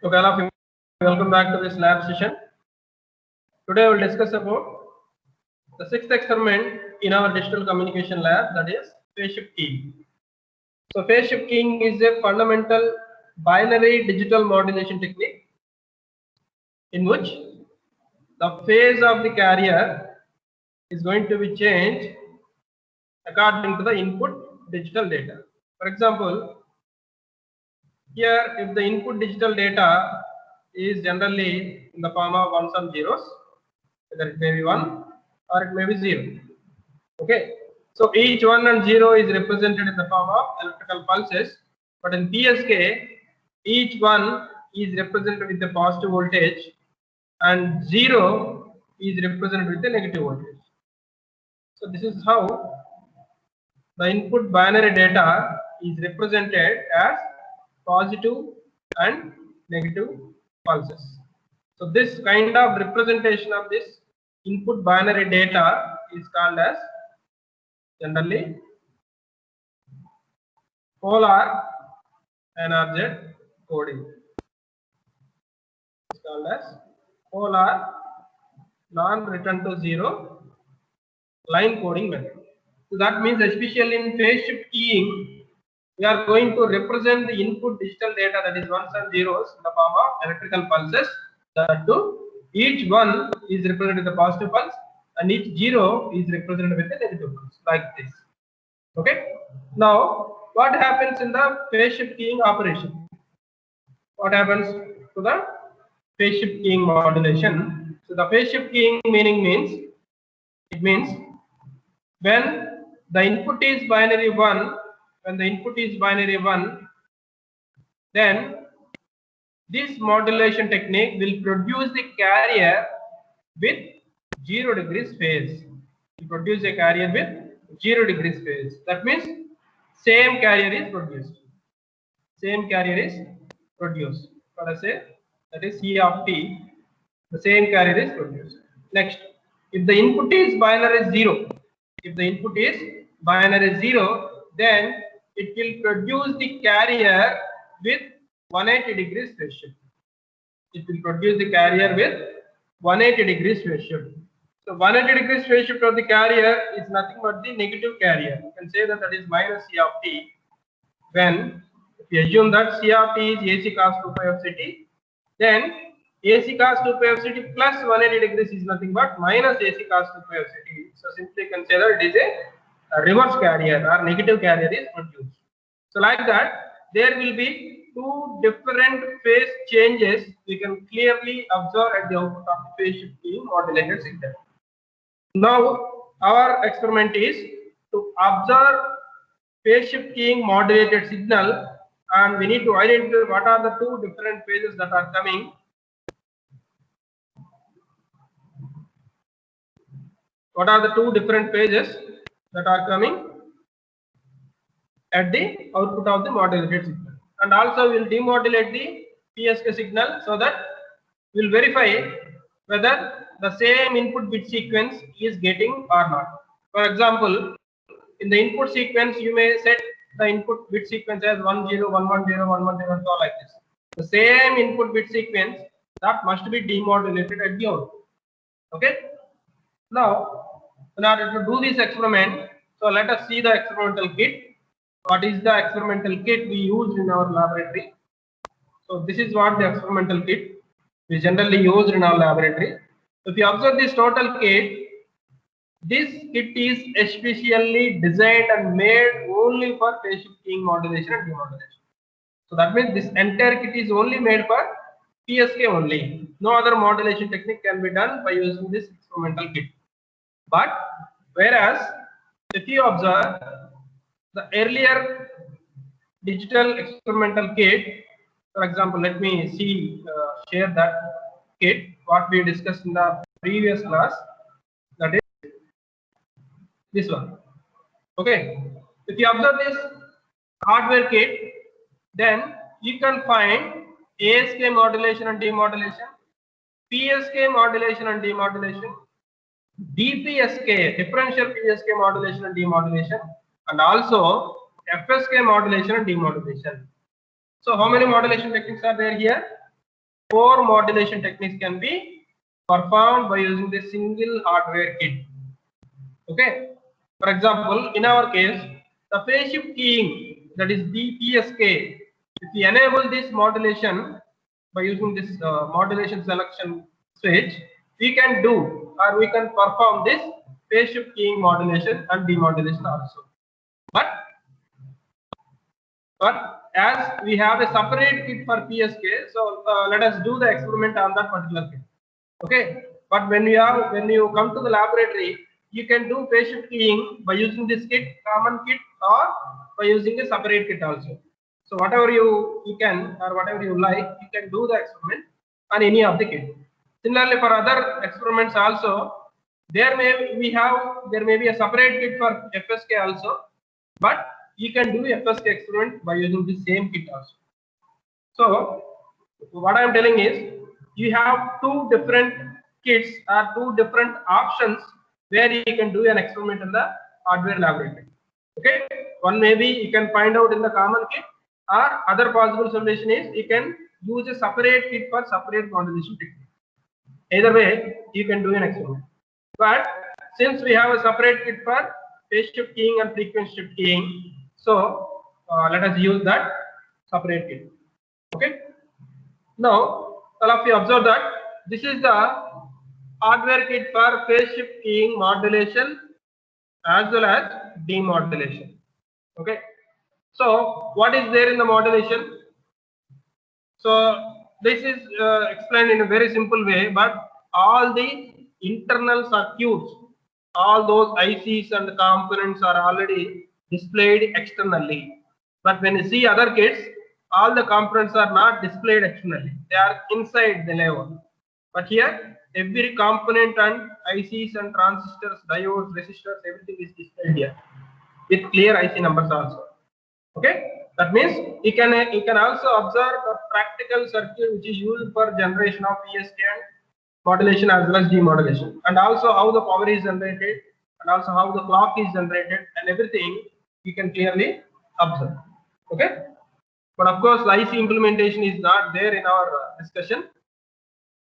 Okay, all of you, welcome back to this lab session. Today we will discuss about the sixth experiment in our digital communication lab, that is phase shift keying. So phase shift keying is a fundamental binary digital modulation technique in which the phase of the carrier is going to be changed according to the input digital data. For example, here if the input digital data is generally in the form of ones and zeros, whether it may be 1 or it may be 0. Okay, so each 1 and 0 is represented in the form of electrical pulses, but in PSK each one is represented with the positive voltage and 0 is represented with the negative voltage. So this is how the input binary data is represented as positive and negative pulses. So this kind of representation of this input binary data is called as generally polar NRZ coding. It's called as polar non-return to zero line coding method. So that means especially in phase shift keying, we are going to represent the input digital data, that is ones and zeros, in the form of electrical pulses. That too, each one is represented with a positive pulse and each zero is represented with a negative pulse, like this. Okay. Now, what happens in the phase shift keying operation? What happens to the phase shift keying modulation? So the phase shift keying means when the input is binary 1, then this modulation technique will produce the carrier with 0 degrees phase. It produce a carrier with 0 degrees phase. That means same carrier is produced. Let us say that is C of t. The same carrier is produced. Next, if the input is binary 0, then it will produce the carrier with 180 degrees phase shift. It will produce the carrier with 180 degrees phase shift. So 180 degrees phase shift of the carrier is nothing but the negative carrier. You can say that is minus C of t. When if you assume that C of t is AC cos 2 pi of Ct, then AC cos 2 pi of Ct plus 180 degrees is nothing but minus AC cos 2 pi of Ct. So simply you can say that it is a reverse carrier or negative carrier is produced. So like that, there will be two different phase changes we can clearly observe at the output of the phase shift keying modulated signal. Now our experiment is to observe phase shift keying modulated signal, and we need to identify what are the two different phases that are coming. What are the two different phases that are coming at the output of the modulated signal, and also we will demodulate the PSK signal so that we will verify whether the same input bit sequence is getting or not. For example, in the input sequence you may set the input bit sequence as 10, 110, 110, so like this. The same input bit sequence that must be demodulated at the output. Okay. Now, in order to do this experiment, so let us see the experimental kit. What is the experimental kit we used in our laboratory? So this is what the experimental kit we generally used in our laboratory. If you observe this total kit, this kit is especially designed and made only for phase shift keying modulation and demodulation. So that means this entire kit is only made for PSK only. No other modulation technique can be done by using this experimental kit. But whereas if you observe the earlier digital experimental kit, for example, let me share that kit what we discussed in the previous class, that is this one. Okay, if you observe this hardware kit, then you can find ASK modulation and demodulation, PSK modulation and demodulation, DPSK differential PSK modulation and demodulation, and also FSK modulation and demodulation. So how many modulation techniques are there here? 4 modulation techniques can be performed by using the single hardware kit. Okay. For example, in our case, the phase shift keying, that is the PSK, if we enable this modulation by using this modulation selection switch, we can do or we can perform this phase shift keying modulation and demodulation also. But as we have a separate kit for PSK, so let us do the experiment on that particular kit. Okay. But when you come to the laboratory, you can do phase shift keying by using this kit, common kit, or by using a separate kit also. So whatever you can or whatever you like, you can do the experiment on any of the kit. Similarly, for other experiments also, there may be a separate kit for FSK also, but you can do FSK experiment by using the same kit also. So what I am telling is, you have two different kits or two different options where you can do an experiment in the hardware laboratory. Okay, one maybe you can find out in the common kit, or other possible solution is you can use a separate kit for separate modulation technique. Either way, you can do an experiment. But since we have a separate kit for phase shift keying and frequency shift keying, so let us use that separate kit. Okay. Now, all of you observe that this is the hardware kit for phase shift keying modulation as well as demodulation. Okay. So, what is there in the modulation? So, this is explained in a very simple way, but all the internal circuits, all those ICs and components are already displayed externally. But when you see other kits, all the components are not displayed externally, they are inside the level. But here, every component and ICs and transistors, diodes, resistors, everything is displayed here with clear IC numbers also. Okay, that means you can also observe a practical circuit which is used for generation of PSK and modulation as well as demodulation, and also how the power is generated, and also how the clock is generated, and everything you can clearly observe. Okay, but of course the IC implementation is not there in our discussion,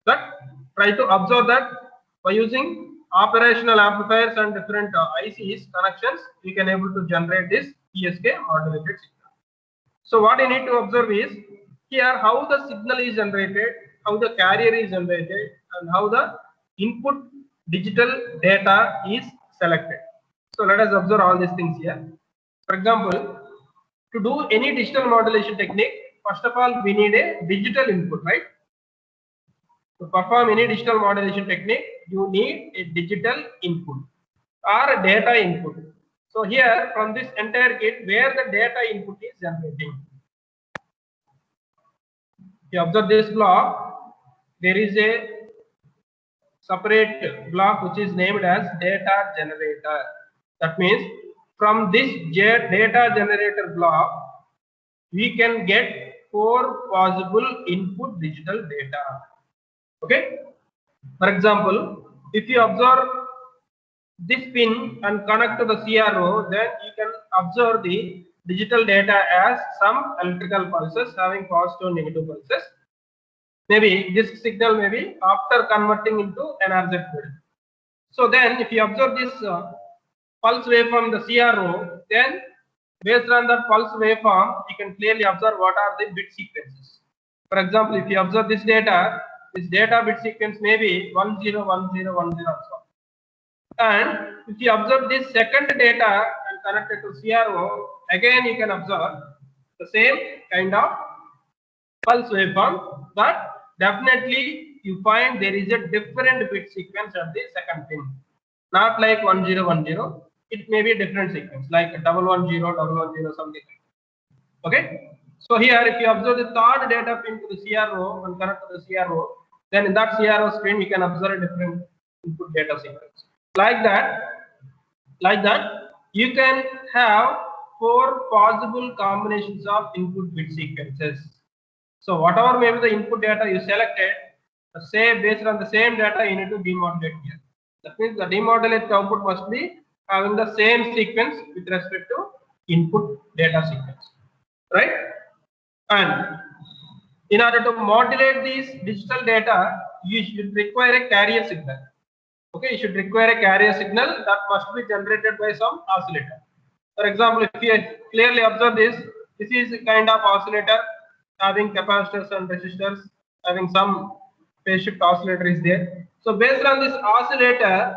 but try to observe that by using operational amplifiers and different ICs connections, we can able to generate this PSK modulated signal. So what you need to observe is here how the signal is generated, how the carrier is generated, and how the input digital data is selected. So let us observe all these things here. For example, to do any digital modulation technique, first of all we need a digital input, right? To perform any digital modulation technique, you need a digital input or a data input. So here from this entire kit, where the data input is generating. You observe this block, there is a separate block which is named as data generator. That means from this data generator block, we can get 4 possible input digital data. Okay. For example, if you observe this pin and connect to the CRO, then you can observe the digital data as some electrical pulses having positive and negative pulses. Maybe this signal may be after converting into NRZ field. So then if you observe this pulse waveform in the CRO, then based on that pulse waveform, you can clearly observe what are the bit sequences. For example, if you observe this data bit sequence may be 101010 also. And if you observe this second data and connect it to CRO, again you can observe the same kind of pulse waveform, but definitely you find there is a different bit sequence at the second pin. Not like 1010, it may be a different sequence like 110, 110, something. Okay. So here if you observe the third data pin to the CRO and connect to the CRO, then in that CRO screen you can observe a different input data sequence. Like that, you can have 4 possible combinations of input bit sequences. So whatever may be the input data you selected, say based on the same data you need to demodulate here. That means the demodulated output must be having the same sequence with respect to input data sequence, right? And In order to modulate these digital data, you should require a carrier signal. Okay, you should require a carrier signal that must be generated by some oscillator. For example, if you clearly observe this is a kind of oscillator having capacitors and resistors, having some phase shift oscillator is there. So based on this oscillator,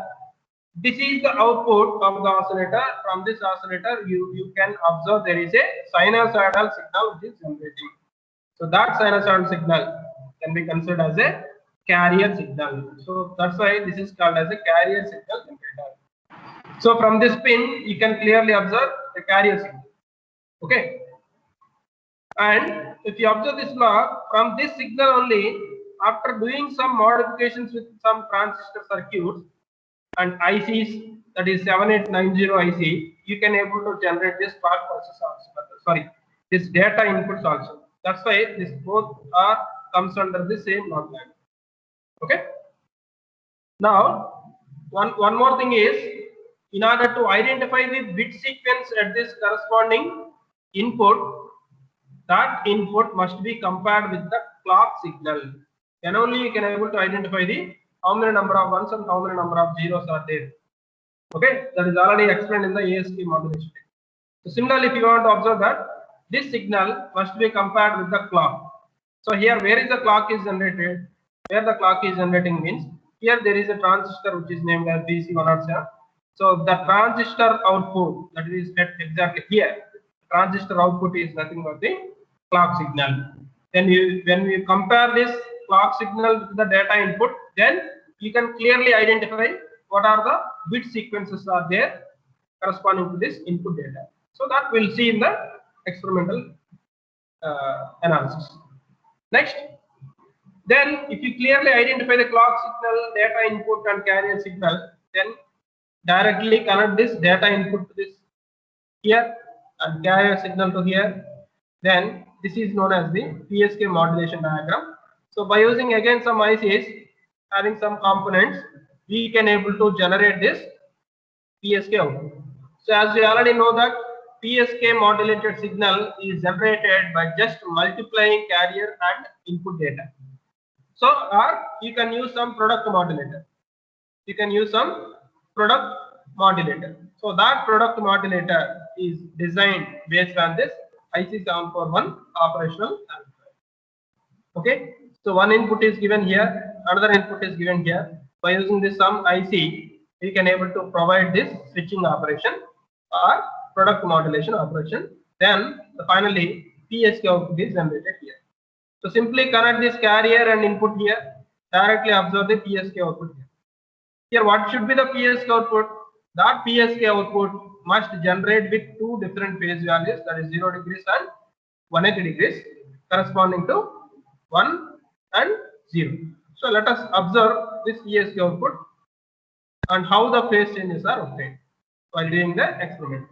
this is the output of the oscillator. From this oscillator, you can observe there is a sinusoidal signal which is generating. So that sinusoidal signal can be considered as a carrier signal. So that's why this is called as a carrier signal generator. So from this pin, you can clearly observe the carrier signal. Okay. And if you observe this block, from this signal only, after doing some modifications with some transistor circuits and ICs, that is 7890 IC, you can able to generate this clock pulses also. Sorry, this data inputs also. That's why this both are comes under the same block diagram. Okay. Now, one more thing is, in order to identify the bit sequence at this corresponding input, that input must be compared with the clock signal. Then only you can able to identify the how many number of ones and how many number of zeros are there. Okay, that is already explained in the ASP modulation. So similarly, if you want to observe that this signal must be compared with the clock. So here, where is the clock is generated? Where the clock is generating means here there is a transistor which is named as BC107. So the transistor output, that is at exactly here. Transistor output is nothing but the clock signal. Then when we compare this clock signal with the data input, then you can clearly identify what are the bit sequences are there corresponding to this input data. So that we'll see in the experimental analysis. Next, then if you clearly identify the clock signal, data input and carrier signal, then directly connect this data input to this here and carrier signal to here. Then this is known as the PSK modulation diagram. So by using again some ICs having some components, we can able to generate this PSK output. So as we already know that PSK modulated signal is generated by just multiplying carrier and input data. So or you can use some product modulator. You can use some product modulator. So that product modulator is designed based on this IC741 operational amplifier. Okay. So one input is given here, another input is given here. By using this some IC, we can able to provide this switching operation or product modulation operation. Then finally PSK output is generated here. So simply connect this carrier and input here. Directly observe the PSK output here. Here what should be the PSK output? That PSK output must generate with two different phase values, that is 0 degrees and 180 degrees, corresponding to 1 and 0. So let us observe this PSK output and how the phase changes are obtained while doing the experiment.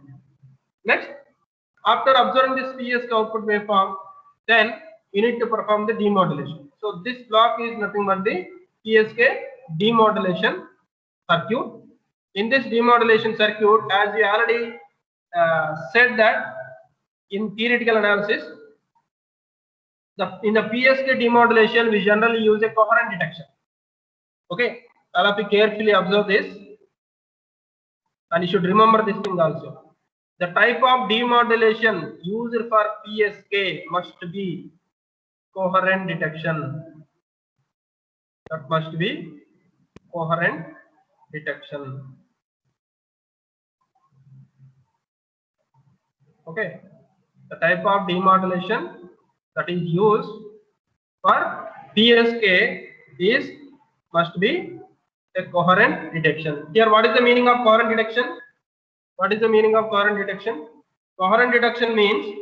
Next, after observing this PSK output waveform, then you need to perform the demodulation. So this block is nothing but the PSK demodulation circuit. In this demodulation circuit, as we already said that in theoretical analysis, in the PSK demodulation, we generally use a coherent detection. Okay, all of you carefully observe this, and you should remember this thing also. The type of demodulation used for PSK must be coherent detection. That must be coherent detection. Okay, the type of demodulation that is used for PSK is must be a coherent detection. Here, what is the meaning of coherent detection? What is the meaning of coherent detection? Coherent detection means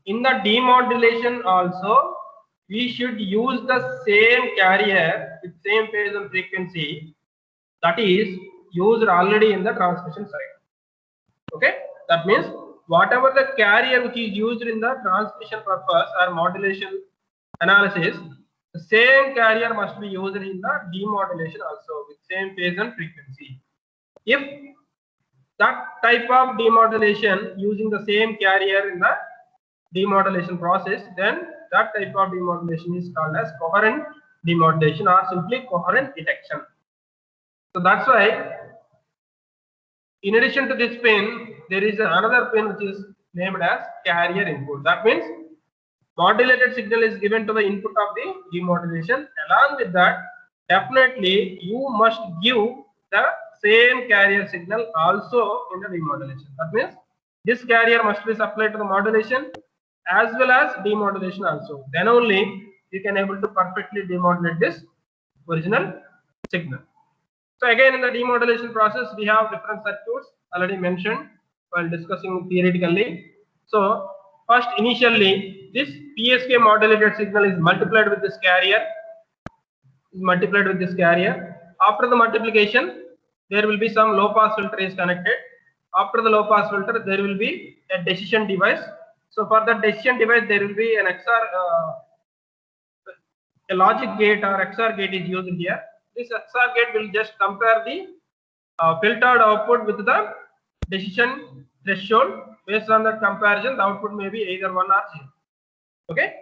in the demodulation also we should use the same carrier with same phase and frequency that is used already in the transmission side. Okay, that means whatever the carrier which is used in the transmission purpose or modulation analysis, the same carrier must be used in the demodulation also with same phase and frequency. If that type of demodulation using the same carrier in the demodulation process, then that type of demodulation is called as coherent demodulation or simply coherent detection. So that's why in addition to this pin, there is another pin which is named as carrier input. That means modulated signal is given to the input of the demodulation. Along with that, definitely you must give the same carrier signal also in the demodulation. That means this carrier must be supplied to the modulation as well as demodulation also. Then only you can able to perfectly demodulate this original signal. So again, in the demodulation process, we have different circuits already mentioned while discussing theoretically. So first, initially, this PSK modulated signal is multiplied with this carrier. After the multiplication, there will be some low pass filter is connected. After the low pass filter, there will be a decision device. So for that decision device, there will be an a logic gate or XOR gate is used here. This XOR gate will just compare the filtered output with the decision threshold. Based on that comparison, the output may be either 1 or 0. Okay.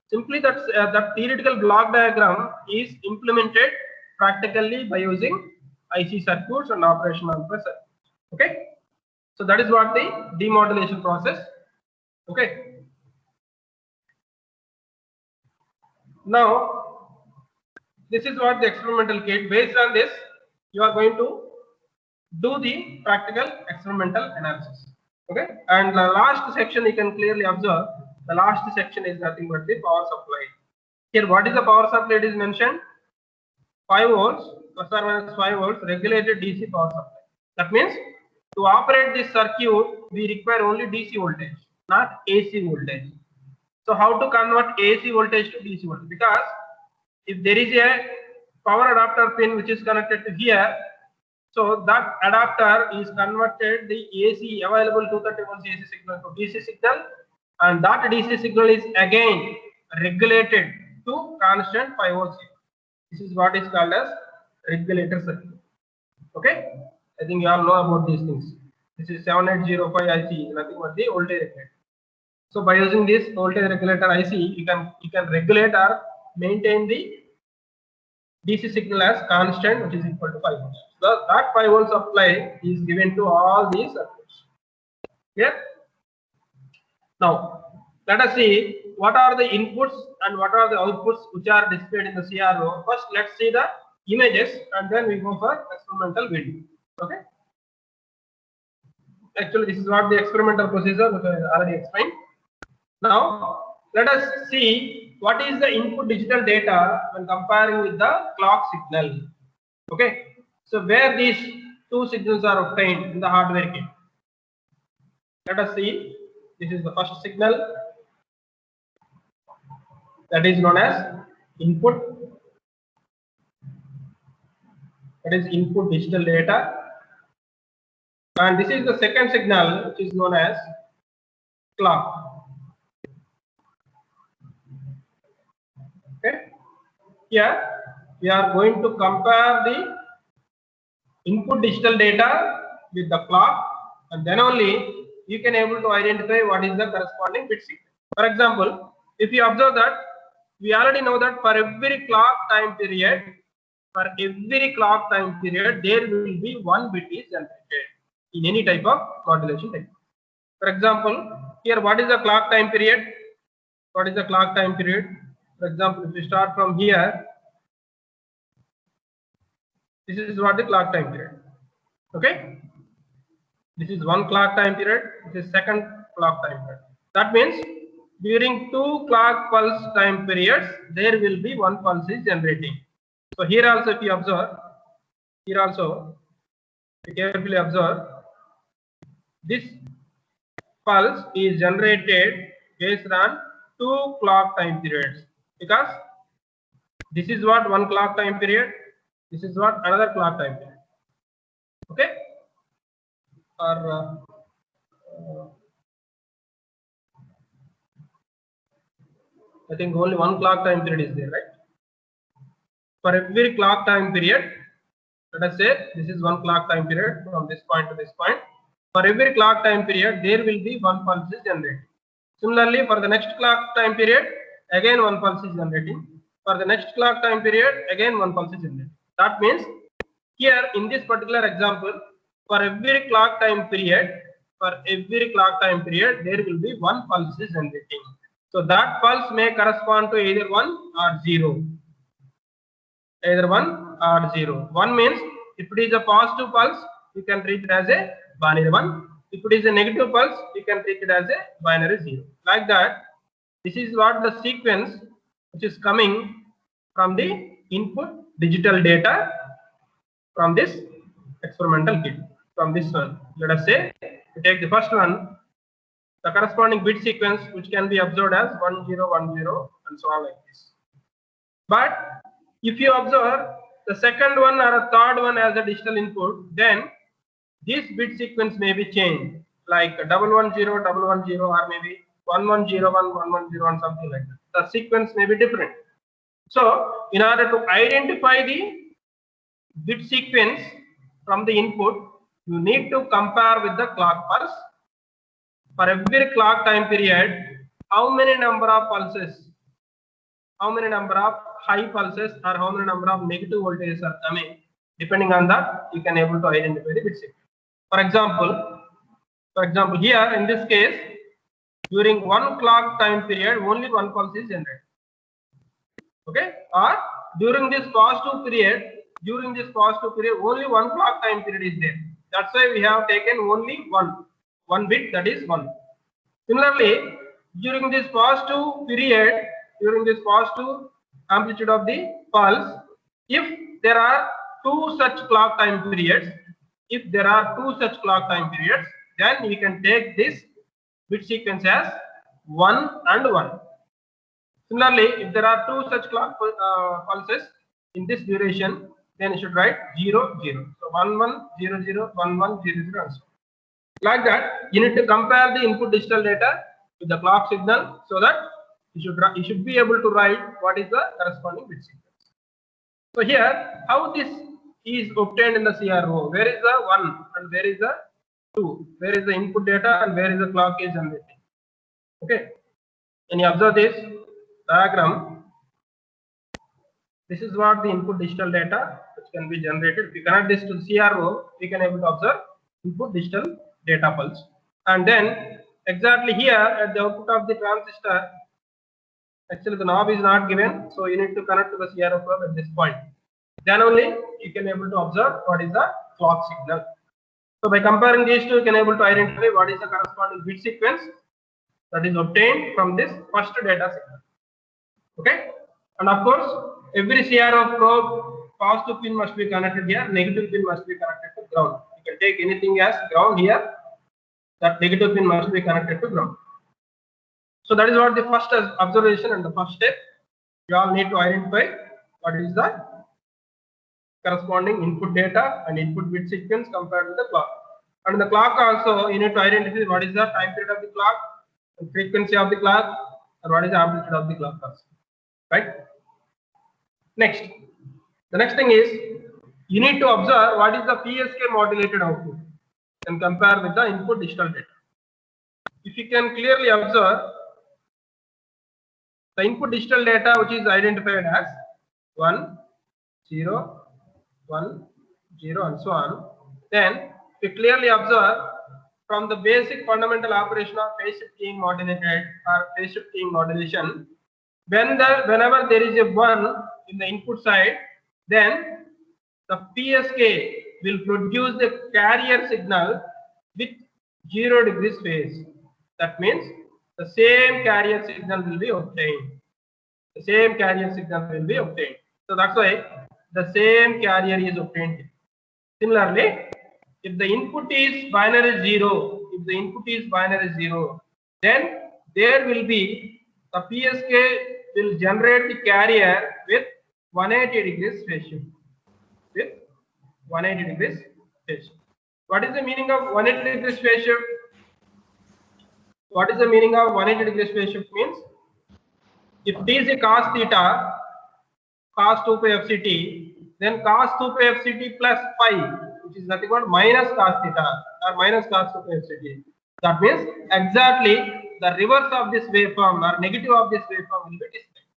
Simply that theoretical block diagram is implemented practically by using IC circuits and operational amplifier circuits. Okay. So that is what the demodulation process. Okay. Now, this is what the experimental kit. Based on this, you are going to do the practical experimental analysis. Okay, and the last section you can clearly observe. The last section is nothing but the power supply. Here, what is the power supply? It is mentioned 5 volts plus or minus 5 volts regulated DC power supply. That means to operate this circuit, we require only DC voltage, not AC voltage. So how to convert AC voltage to DC voltage? Because if there is a power adapter pin which is connected to here, so that adapter is converted the AC available 230 volts AC signal to DC signal, and that DC signal is again regulated to constant 5 volts. This is what is called as regulator circuit. Okay, I think you all know about these things. This is 7805 IC, nothing but the voltage regulator. So by using this voltage regulator IC, you can regulate or maintain the DC signal as constant, which is equal to 5 volts. So that 5 volt supply is given to all these circuits. Clear? Now let us see what are the inputs and what are the outputs which are displayed in the CRO. First, let's see the images and then we go for experimental video. Okay. Actually, this is what the experimental procedure which I already explained. Now let us see what is the input digital data when comparing with the clock signal. Okay. So where these two signals are obtained in the hardware kit. Let us see. This is the first signal, that is known as input. That is input digital data. And this is the second signal, which is known as clock. Okay. Here we are going to compare the input digital data with the clock, and then only you can able to identify what is the corresponding bit signal. For example, if you observe that we already know that for every clock time period, there will be one bit is generated in any type of modulation technique. For example, here what is the clock time period? What is the clock time period? For example, if we start from here, this is what the clock time period. Okay, this is one clock time period. This is second clock time period. That means during 2 clock pulse time periods, there will be one pulse is generating. So here also, if you observe, here also, if you carefully observe, this pulse is generated based on 2 clock time periods, because this is what one clock time period, this is what another clock time period. Okay, or I think only one clock time period is there, right? For every clock time period, let us say this is one clock time period from this point to this point. For every clock time period, there will be one pulse is generated. Similarly, for the next clock time period, again one pulse is generating. For the next clock time period, again one pulse is generating. That means here in this particular example, for every clock time period, there will be one pulse is generating. So that pulse may correspond to either 1 or 0. Either 1 or 0. 1 means if it is a positive pulse, you can treat it as a binary 1. If it is a negative pulse, you can treat it as a binary 0. Like that, this is what the sequence which is coming from the input digital data from this experimental kit. From this one, let us say we take the first one, the corresponding bit sequence which can be observed as 1010 and so on like this. But if you observe the second one or a third one as a digital input, then this bit sequence may be changed, like 110 110 or maybe 1101 110 something like that. The sequence may be different. So in order to identify the bit sequence from the input, you need to compare with the clock pulse. For every clock time period, how many number of pulses, how many number of high pulses or how many number of negative voltages are coming, depending on that you can able to identify the bit sequence. For example here in this case, during one clock time period only one pulse is generated. Okay, or during this positive period only one clock time period is there. That's why we have taken only one bit, that is 1. Similarly, during this positive period, during this positive amplitude of the pulse, if there are two such clock time periods, then we can take this bit sequence as 1 and 1. Similarly, if there are two such clock pulses in this duration, then you should write 0 0. So 1 1 0 0 1 1 0 0 and so on. Like that, you need to compare the input digital data with the clock signal so that you should be able to write what is the corresponding bit sequence. So here, how this is obtained in the CRO? Where is the 1 and where is the 2? Where is the input data and where is the clock is generating? Okay. When you observe this diagram, this is what the input digital data which can be generated. If we connect this to the CRO, we can able to observe input digital data pulse. And then exactly here at the output of the transistor, actually the knob is not given, so you need to connect to the CRO probe at this point. Then only you can able to observe what is the clock signal. So by comparing these two, you can able to identify what is the corresponding bit sequence that is obtained from this first data signal. Okay, and of course every CRO probe positive pin must be connected here, negative pin must be connected to ground. You can take anything as ground here, that negative pin must be connected to ground. So that is what the first observation and the first step. You all need to identify what is the corresponding input data and input bit sequence compared with the clock. And in the clock also you need to identify what is the time period of the clock, the frequency of the clock, and what is the amplitude of the clock also. Right? Next, the next thing is you need to observe what is the PSK modulated output and compare with the input digital data. If you can clearly observe the input digital data which is identified as 1 0 1 0 and so on, then we clearly observe from the basic fundamental operation of phase shift keying modulated or phase shift keying modulation, whenever there is a 1 in the input side, then the PSK will produce the carrier signal with 0 degrees phase. That means the same carrier signal will be obtained. The same carrier signal will be obtained. So that's why the same carrier is obtained. Similarly, if the input is binary 0, then there will be the PSK will generate the carrier with 180 degrees phase shift. With 180 degrees phase shift. What is the meaning of 180 degrees phase shift? What is the meaning of 180 degrees phase shift means? If it is a cos theta, cos 2 pi fct, then cos 2 pi fct plus phi, which is nothing but minus cos theta or minus cos 2 pi fct. That means exactly the reverse of this waveform or negative of this waveform will be displayed.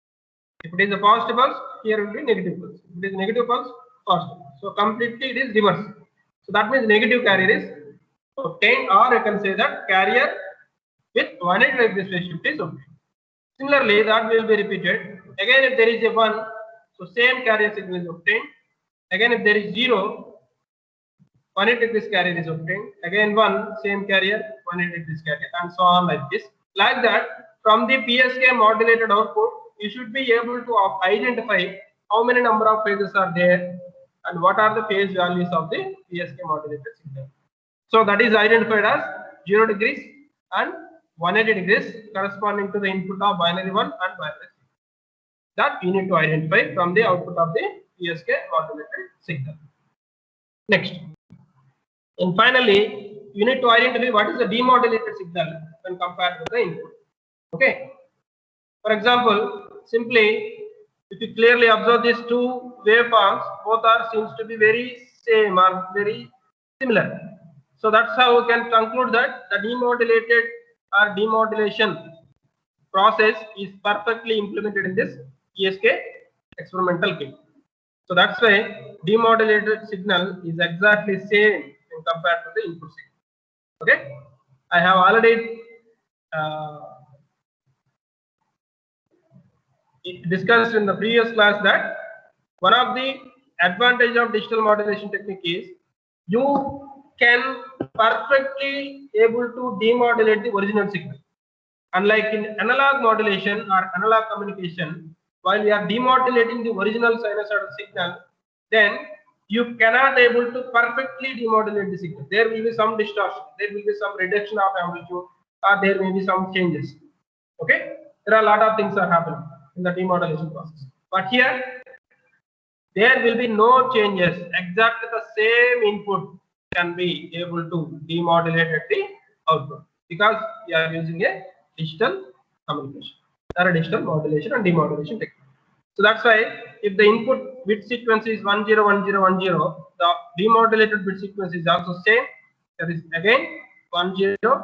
If it is a positive pulse, here will be negative pulse. If it is negative pulse, positive. So completely it is reverse. So that means negative carrier is obtained, or you can say that carrier with 180 degree phase shift is obtained. Similarly, that will be repeated. Again, if there is a 1, so same carrier signal is obtained. Again, if there is 0, 180 degrees carrier is obtained. Again 1, same carrier, 180 degrees carrier, and so on like this. Like that, from the PSK modulated output, you should be able to identify how many number of phases are there and what are the phase values of the PSK modulated signal. So that is identified as 0 degrees and 180 degrees corresponding to the input of binary 1 and binary 2. That you need to identify from the output of the PSK modulated signal. Next. And finally, you need to identify what is the demodulated signal when compared with the input. Okay. For example, simply if you clearly observe these two waveforms, both are seems to be very same or very similar. So that's how we can conclude that the demodulated or demodulation process is perfectly implemented in this PSK experimental kit. So that's why demodulated signal is exactly same when compared to the input signal. Okay, I have already discussed in the previous class that one of the advantage of digital modulation technique is you can perfectly able to demodulate the original signal. Unlike in analog modulation or analog communication, while we are demodulating the original sinusoidal signal, then you cannot able to perfectly demodulate the signal. There will be some distortion, there will be some reduction of amplitude, or there may be some changes. Okay, there are a lot of things are happening in the demodulation process. But here, there will be no changes. Exactly the same input can be able to demodulate at the output because we are using a digital communication or a digital modulation and demodulation technique. So that's why if the input bit sequence is 101010, the demodulated bit sequence is also same. That is again 10, 10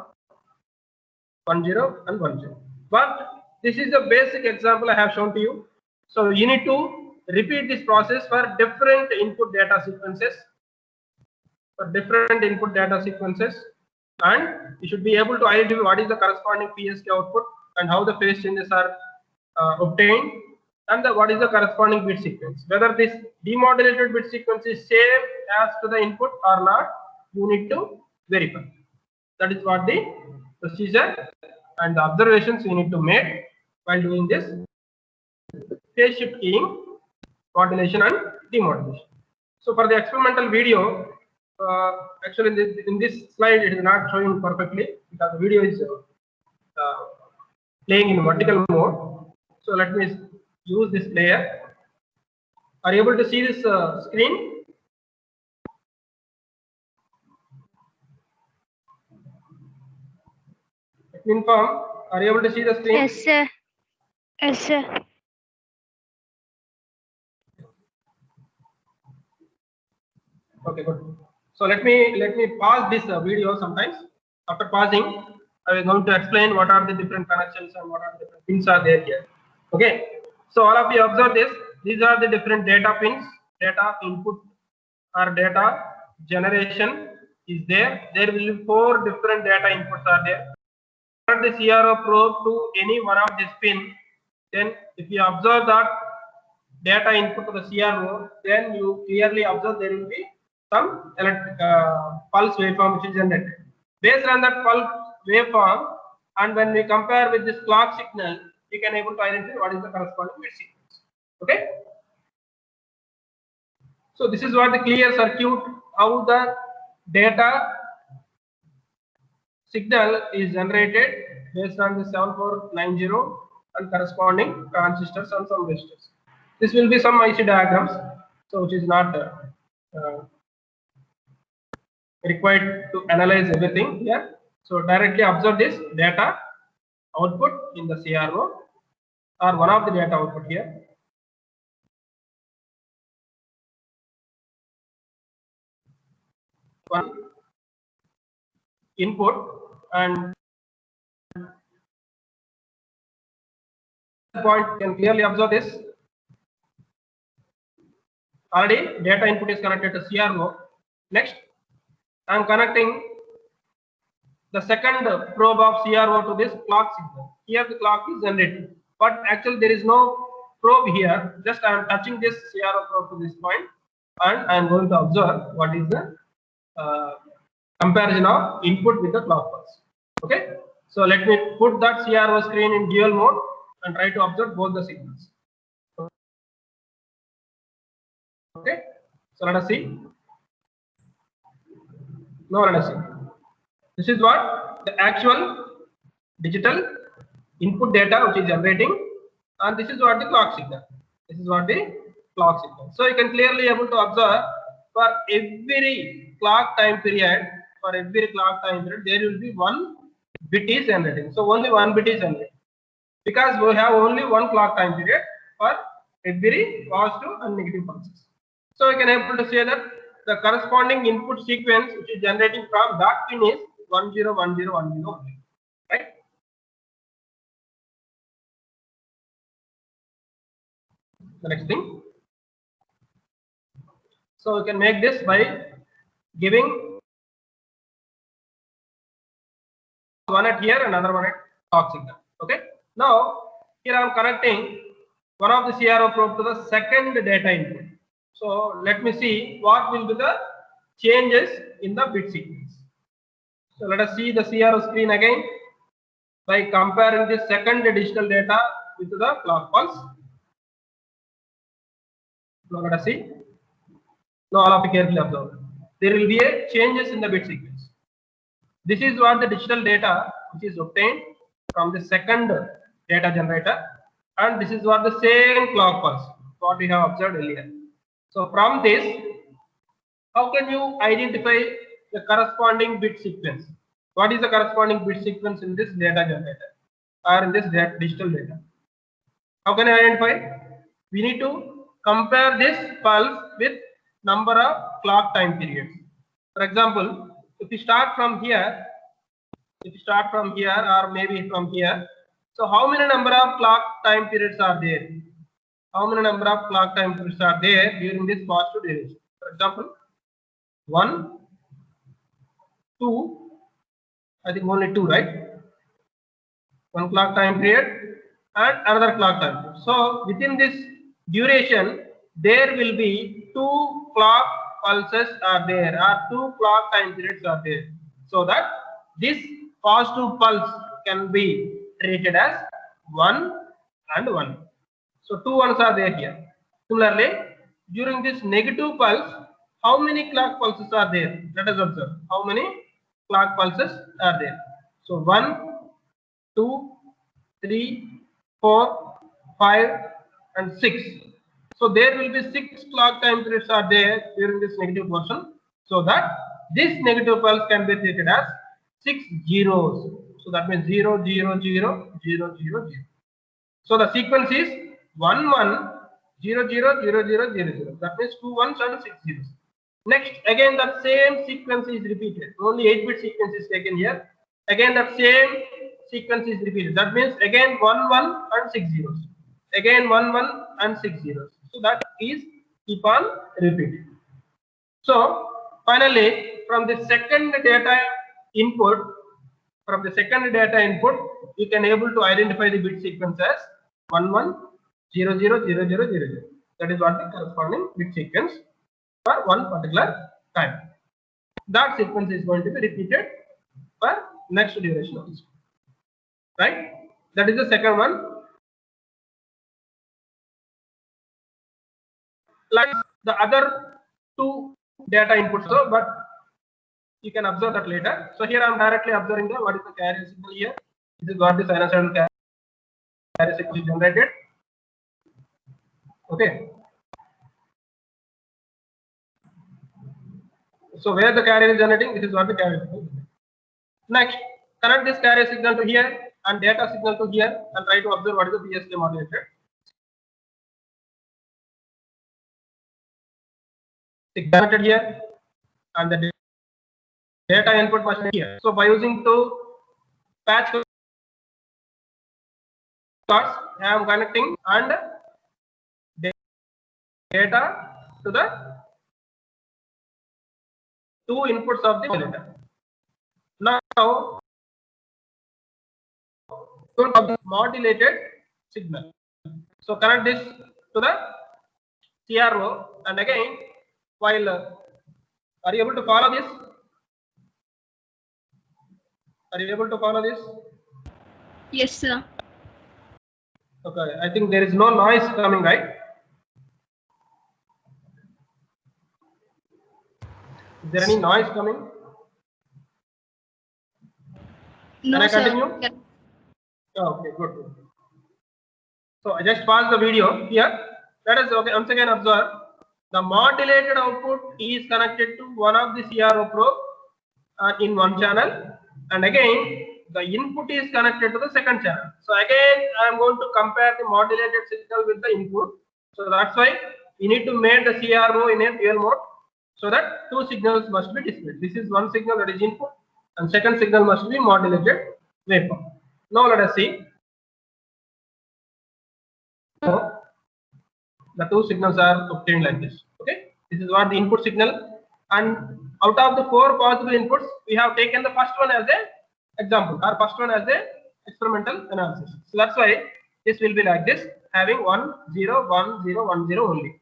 and 10. But this is the basic example I have shown to you. So you need to repeat this process for different input data sequences. And you should be able to identify what is the corresponding PSK output and how the phase changes are obtained, and what is the corresponding bit sequence. Whether this demodulated bit sequence is same as to the input or not, you need to verify. That is what the procedure and the observations you need to make while doing this phase shift keying, modulation and demodulation. So for the experimental video, actually in this slide it is not showing perfectly because the video is playing in vertical mode. So let me use this player. Are you able to see this screen? Let me inform. Are you able to see the screen? Yes, sir. Yes, sir. Okay, good. So let me pause this video sometimes. After pausing, I will going to explain what are the different connections and what are the different pins are there here. Okay. So all of you observe this. These are the different data pins, data input or data generation is there. There will be 4 different data inputs are there. Add the CRO probe to any one of this pin. Then if you observe that data input to the CRO, then you clearly observe there will be some pulse waveform which is generated. Based on that pulse waveform, and when we compare with this clock signal, we can able to identify what is the corresponding bit sequence. Okay. So this is what the clear circuit, how the data signal is generated based on the 7490 and corresponding transistors and some resistors. This will be some IC diagrams, so which is not required to analyze everything here. So directly observe this data output in the CRO or one of the data output here. One input and point, you can clearly observe this. Already data input is connected to CRO. Next, I am connecting the second probe of CRO to this clock signal. Here the clock is generated, but actually there is no probe here. Just I am touching this CRO probe to this point, and I am going to observe what is the comparison of input with the clock pulse. Okay, so let me put that CRO screen in dual mode and try to observe both the signals. Okay, so let us see. Now let us see. This is what the actual digital input data which is generating, and this is what the clock signal. This is what the clock signal. So you can clearly able to observe for every clock time period, there will be one bit is generating. So only one bit is generating because we have only one clock time period for every positive and negative pulses. So you can able to say that the corresponding input sequence which is generating from that pin is 101010, right? The next thing. So you can make this by giving one at here, another one at clock signal. Okay. Now here I am connecting one of the CRO probe to the second data input. So let me see what will be the changes in the bit sequence. So let us see the CRO screen again by comparing the second digital data with the clock pulse. Now let us see. Now all of you carefully observe. There will be a changes in the bit sequence. This is what the digital data which is obtained from the second data generator, and this is what the same clock pulse what we have observed earlier. So from this, how can you identify the corresponding bit sequence? What is the corresponding bit sequence in this data generator or in this digital data? How can I identify? We need to compare this pulse with number of clock time periods. For example, if we start from here, or maybe from here, so how many number of clock time periods are there? How many number of clock time periods are there during this positive duration? For example, 1, 2, I think only 2, right? One clock time period and another clock time period. So within this duration, there will be 2 clock pulses are there, or 2 clock time periods are there. So that this positive pulse can be treated as 1 and 1. So 2 ones are there here. Similarly, during this negative pulse, how many clock pulses are there? Let us observe. How many clock pulses are there? So 1, 2, 3, 4, 5, and 6. So there will be 6 clock time periods are there during this negative portion. So that this negative pulse can be treated as 6 zeros. So that means 0, 0, 0, 0, 0, 0. So the sequence is 1, 1, 0, 0, 0, 0, 0, 0. That means 2 ones and 6 zeros. Next, again that same sequence is repeated. Only 8-bit sequence is taken here. Again that same sequence is repeated. That means again 1, 1 and 6 zeros. Again 1, 1 and 6 zeros. So that is keep on repeating. So finally, from the second data input, you can able to identify the bit sequence as 1, 1, 0, 0, 0, 0, 0, 0. That is what the corresponding bit sequence for one particular time. That sequence is going to be repeated for next duration also. Right? That is the second one. Like the other 2 data inputs, so, but you can observe that later. So here I am directly observing what is the carrier signal here. This is what the sinusoidal carrier signal is generated. Okay. So where the carrier is generating, this is what the carrier signal is. Next, connect this carrier signal to here and data signal to here and try to observe what is the PSK modulated. It's connected here and the data input must be here. So by using to patch slots I am connecting and data to the two inputs of the modulator. Now of the modulated signal. So connect this to the CRO, and again, while are you able to follow this? Are you able to follow this? Yes, sir. Okay, I think there is no noise coming, right? Is there any noise coming? No, Can I sir. continue? Oh, okay, good. So I just paused the video here. Let us once again observe. The modulated output is connected to one of the CRO probe in one channel, and again the input is connected to the second channel. So again I am going to compare the modulated signal with the input. So that's why you need to make the CRO in a dual mode, so that two signals must be displayed. This is one signal, that is input, and second signal must be modulated waveform. Now let us see. So the two signals are obtained like this. Okay, this is what the input signal, and out of the four possible inputs, we have taken the first one as a example, or first one as a experimental analysis. So that's why this will be like this, having 1 0 1 0 1 0 only,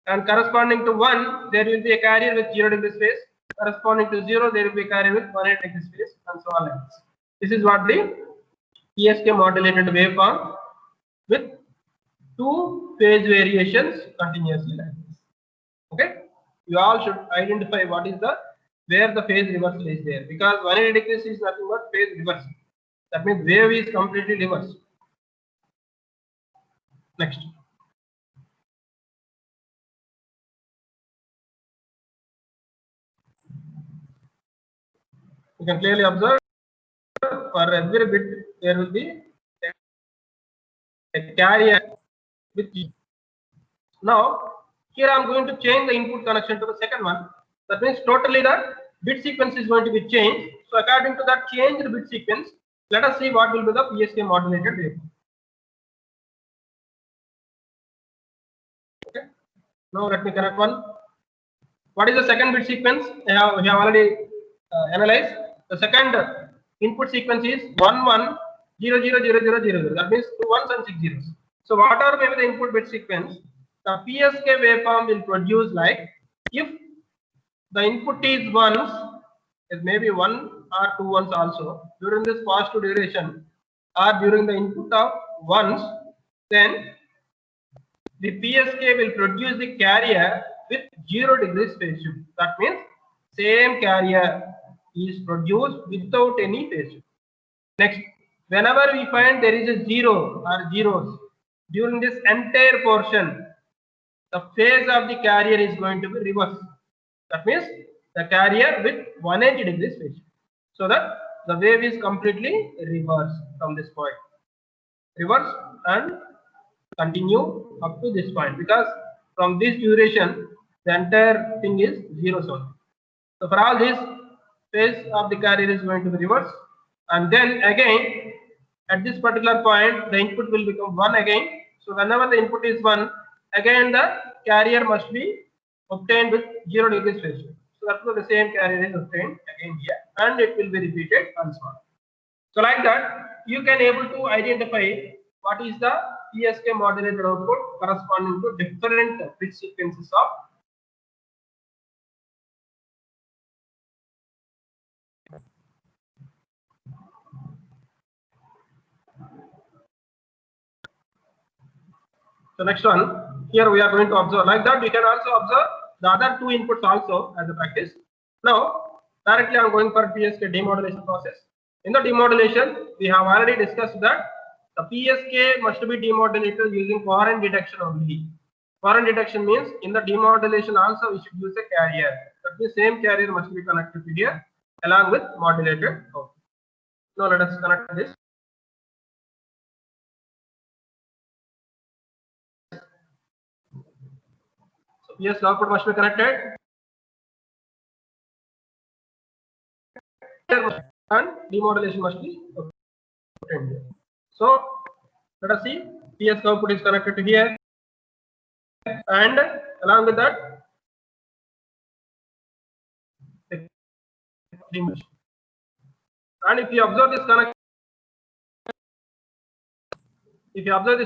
and corresponding to 1 there will be a carrier with 0 degree phase, corresponding to 0 there will be a carrier with 180 degree phase, and so on like this. This is what the PSK modulated waveform with two phase variations continuously like this. Okay, you all should identify what is the where the phase reversal is there, because 180 degrees is nothing but phase reversal. That means wave is completely reversed. Next, you can clearly observe for every bit there will be a carrier with E. Now here I am going to change the input connection to the second one. That means totally the bit sequence is going to be changed. So according to that changed bit sequence, let us see what will be the PSK modulated waveform. Okay. Now let me connect one. What is the second bit sequence? We have already analyzed. The second input sequence is 1 1 0 0 0 0 0 0. That means 2 ones and 6 zeros. So whatever may be the input bit sequence, the PSK waveform will produce like, if the input is ones, it may be 1 or 2 ones also during this positive duration, or during the input of ones, then the PSK will produce the carrier with 0 degrees phase shift. That means same carrier is produced without any phase shift. Next, whenever we find there is a 0 or zeros during this entire portion, the phase of the carrier is going to be reversed. That means the carrier with 180 degrees phase shift, so that the wave is completely reversed from this point. Reverse and continue up to this point, because from this duration the entire thing is 0 zone. So for all this, phase of the carrier is going to be reversed, and then again at this particular point the input will become 1 again. So whenever the input is 1, again the carrier must be obtained with 0 degrees phase shift. So that's why the same carrier is obtained again here, and it will be repeated and so on. So like that, you can able to identify what is the PSK modulated output corresponding to different bit sequences of. So next one, here we are going to observe like that. We can also observe the other two inputs also as a practice. Now directly I am going for PSK demodulation process. In the demodulation, we have already discussed that the PSK must be demodulated using foreign detection only. Foreign detection means in the demodulation also we should use a carrier. That the same carrier must be connected to here along with modulated output. Now let us connect this. So PS output must be connected and demodulation must be obtained. So Let us see. PSK output is connected to here, and along with that, and if you observe this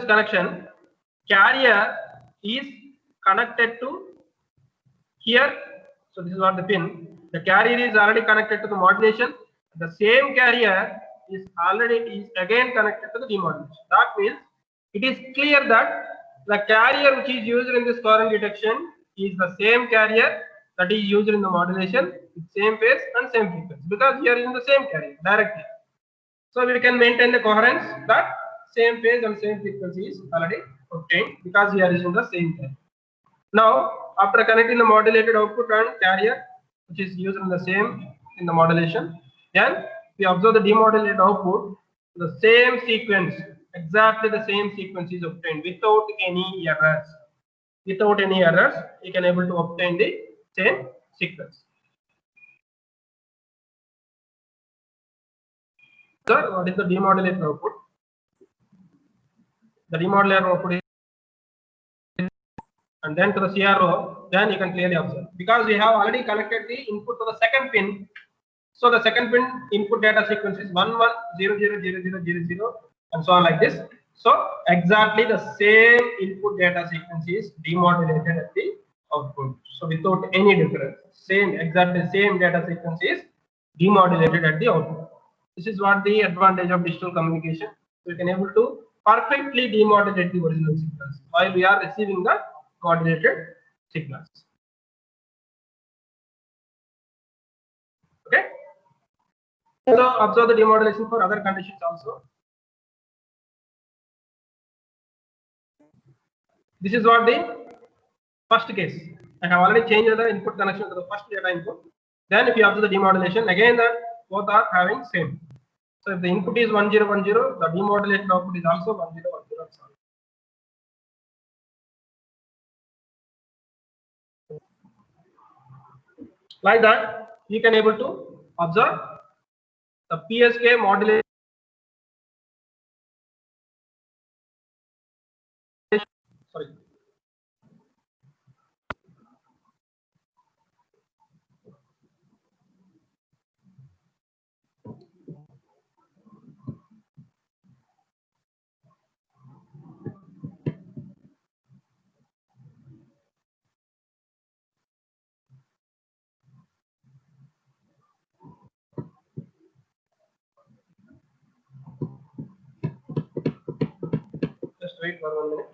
connection, carrier is connected to here. So this is what the pin. The carrier is already connected to the modulation. The same carrier is again connected to the demodulation. That means it is clear that the carrier which is used in this current detection is the same carrier that is used in the modulation with same phase and same frequency, because we are using the same carrier directly. So we can maintain the coherence that same phase and same frequency is already obtained because we are using the same carrier. Now, after connecting the modulated output and carrier, which is used in the same in the modulation, then we observe the demodulated output. The same sequence, exactly the same sequence is obtained without any errors. Without any errors, we can able to obtain the same sequence. So, what is the demodulated output? The demodulated output is, and then to the CRO, then you can clearly observe, because we have already connected the input to the second pin. So the second pin input data sequence is 11000000 and so on like this. So exactly the same input data sequence is demodulated at the output. So without any difference, exactly same data sequence is demodulated at the output. This is what the advantage of digital communication. We can able to perfectly demodulate the original signals while we are receiving the modulated signals. Okay. So observe the demodulation for other conditions also. This is what the first case. I have already changed the input connection to the first data input. Then if you observe the demodulation, again the both are having same. So if the input is 1010, the demodulated output is also 1010. Like that, you can able to observe the PSK modulation. Sorry. Just wait for 1 minute.